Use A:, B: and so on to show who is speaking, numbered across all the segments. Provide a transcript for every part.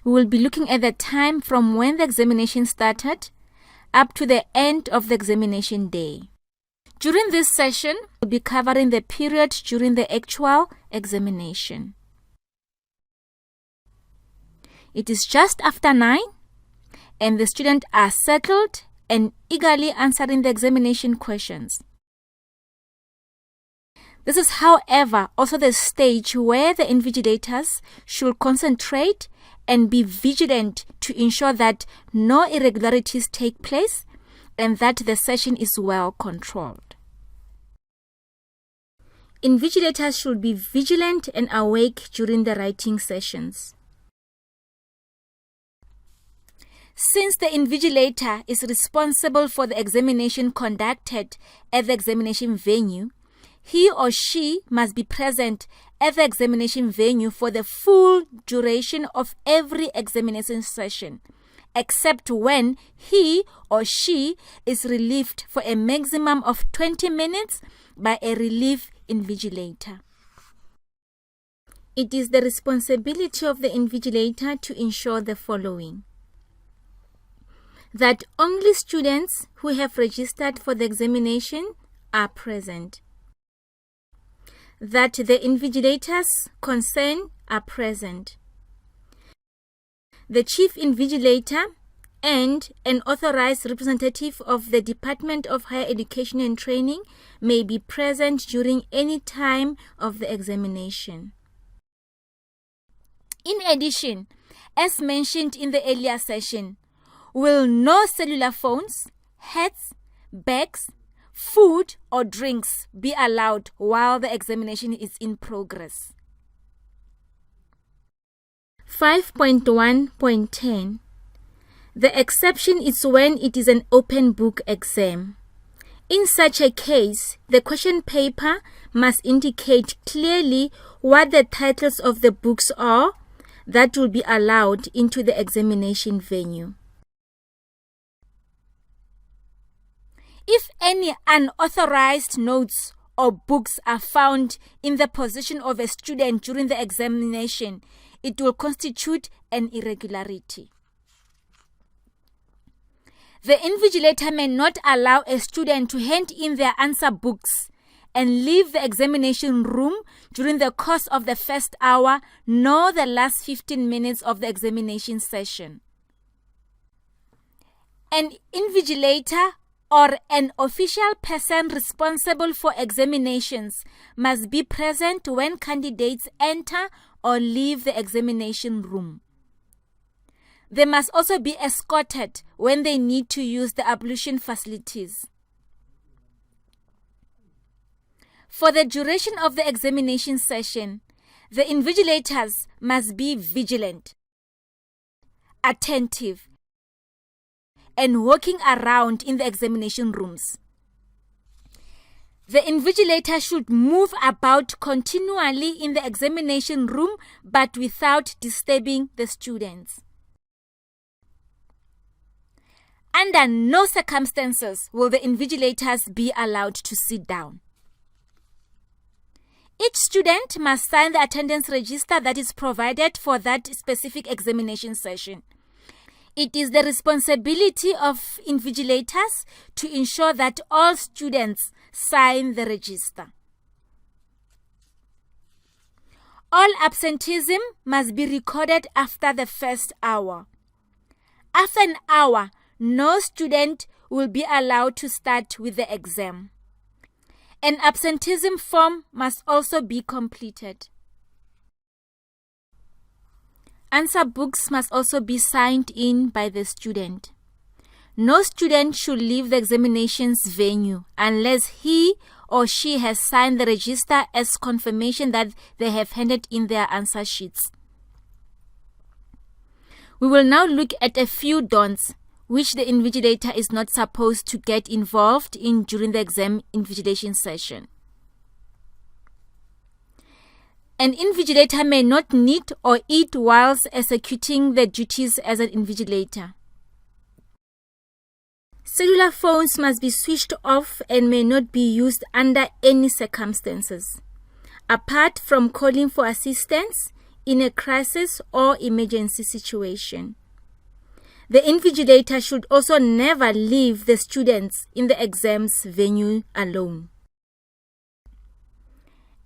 A: we will be looking at the time from when the examination started up to the end of the examination day. During this session, we'll be covering the period during the actual examination. It is just after 9 and the students are settled and eagerly answering the examination questions. This is, however, also the stage where the invigilators should concentrate and be vigilant to ensure that no irregularities take place and that the session is well controlled. Invigilators should be vigilant and awake during the writing sessions. Since the invigilator is responsible for the examination conducted at the examination venue, he or she must be present at the examination venue for the full duration of every examination session, except when he or she is relieved for a maximum of 20 minutes by a relief invigilator. It is the responsibility of the invigilator to ensure the following: that only students who have registered for the examination are present, that the invigilators concerned are present, the chief invigilator and an authorized representative of the Department of Higher Education and Training may be present during any time of the examination. In addition, as mentioned in the earlier session, will no cellular phones, hats, bags, food or drinks be allowed while the examination is in progress. 5.1.10. The exception is when it is an open book exam. In such a case, the question paper must indicate clearly what the titles of the books are that will be allowed into the examination venue. If any unauthorized notes or books are found in the possession of a student during the examination, it will constitute an irregularity. The invigilator may not allow a student to hand in their answer books and leave the examination room during the course of the first hour nor the last 15 minutes of the examination session. An invigilator or an official person responsible for examinations must be present when candidates enter or leave the examination room. They must also be escorted when they need to use the ablution facilities. For the duration of the examination session, the invigilators must be vigilant, attentive, and walking around in the examination rooms. The invigilator should move about continually in the examination room but without disturbing the students. Under no circumstances will the invigilators be allowed to sit down. Each student must sign the attendance register that is provided for that specific examination session. It is the responsibility of invigilators to ensure that all students sign the register. All absenteeism must be recorded after the first hour. After an hour, no student will be allowed to start with the exam. An absenteeism form must also be completed. Answer books must also be signed in by the student. No student should leave the examinations venue unless he or she has signed the register as confirmation that they have handed in their answer sheets. We will now look at a few don'ts which the invigilator is not supposed to get involved in during the exam invigilation session. An invigilator may not knit or eat whilst executing the duties as an invigilator. Cellular phones must be switched off and may not be used under any circumstances. Apart from calling for assistance, in a crisis or emergency situation. The invigilator should also never leave the students in the exams venue alone.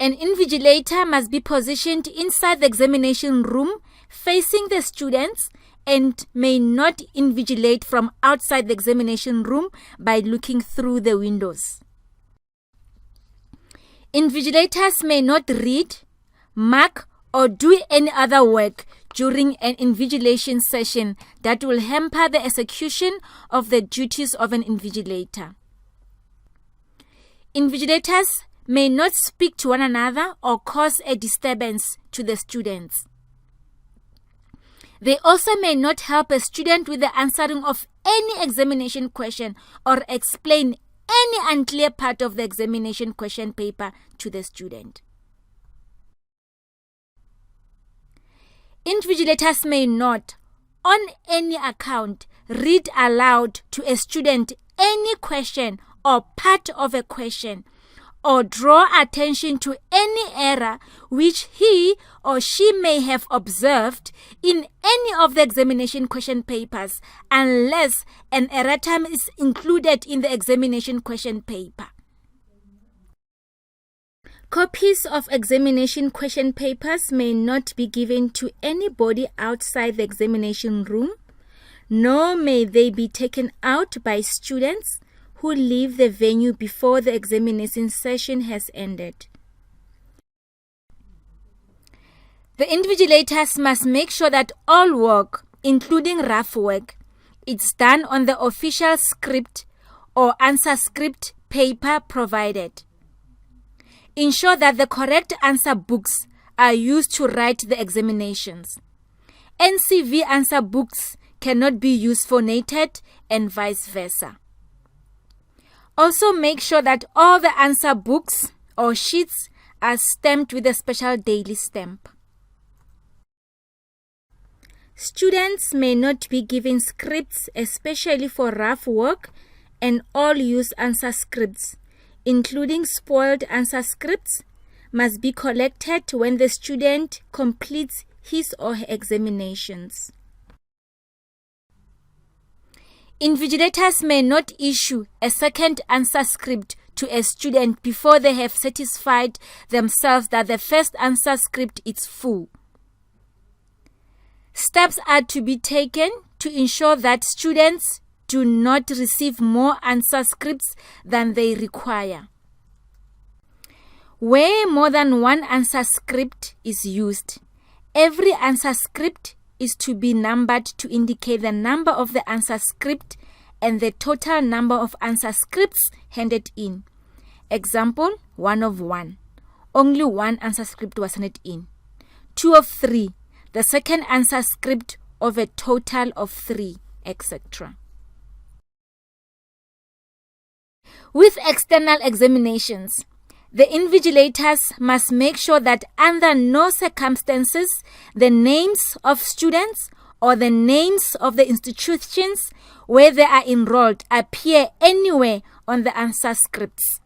A: An invigilator must be positioned inside the examination room facing the students and may not invigilate from outside the examination room by looking through the windows. Invigilators may not read, mark, or do any other work during an invigilation session that will hamper the execution of the duties of an invigilator. Invigilators may not speak to one another or cause a disturbance to the students. They also may not help a student with the answering of any examination question or explain any unclear part of the examination question paper to the student. Invigilators may not, on any account, read aloud to a student any question or part of a question, or draw attention to any error which he or she may have observed in any of the examination question papers, unless an erratum is included in the examination question paper. Copies of examination question papers may not be given to anybody outside the examination room, nor may they be taken out by students who leave the venue before the examination session has ended. The invigilators must make sure that all work, including rough work, is done on the official script or answer script paper provided. Ensure that the correct answer books are used to write the examinations. NCV answer books cannot be used for NATED and vice versa. Also make sure that all the answer books or sheets are stamped with a special daily stamp. Students may not be given scripts, especially for rough work, and all use answer scripts, including spoiled answer scripts, must be collected when the student completes his or her examinations. Invigilators may not issue a second answer script to a student before they have satisfied themselves that the first answer script is full. Steps are to be taken to ensure that students do not receive more answer scripts than they require. Where more than one answer script is used, every answer script is to be numbered to indicate the number of the answer script and the total number of answer scripts handed in. Example, 1 of 1. Only one answer script was handed in. 2 of 3. The second answer script of a total of 3, etc. With external examinations, the invigilators must make sure that under no circumstances the names of students or the names of the institutions where they are enrolled appear anywhere on the answer scripts.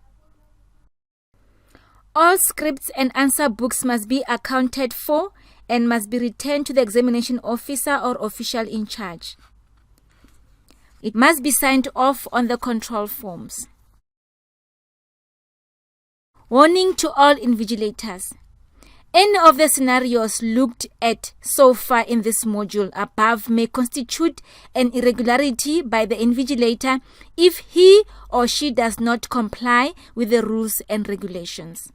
A: All scripts and answer books must be accounted for and must be returned to the examination officer or official in charge. It must be signed off on the control forms. Warning to all invigilators. Any of the scenarios looked at so far in this module above may constitute an irregularity by the invigilator if he or she does not comply with the rules and regulations.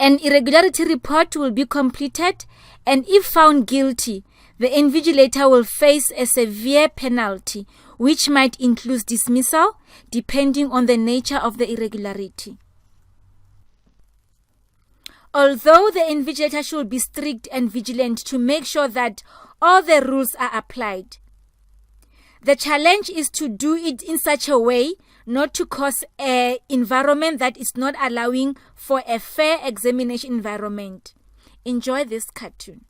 A: An irregularity report will be completed, and if found guilty, the invigilator will face a severe penalty, which might include dismissal, depending on the nature of the irregularity. Although the invigilator should be strict and vigilant to make sure that all the rules are applied, the challenge is to do it in such a way not to cause an environment that is not allowing for a fair examination environment. Enjoy this cartoon.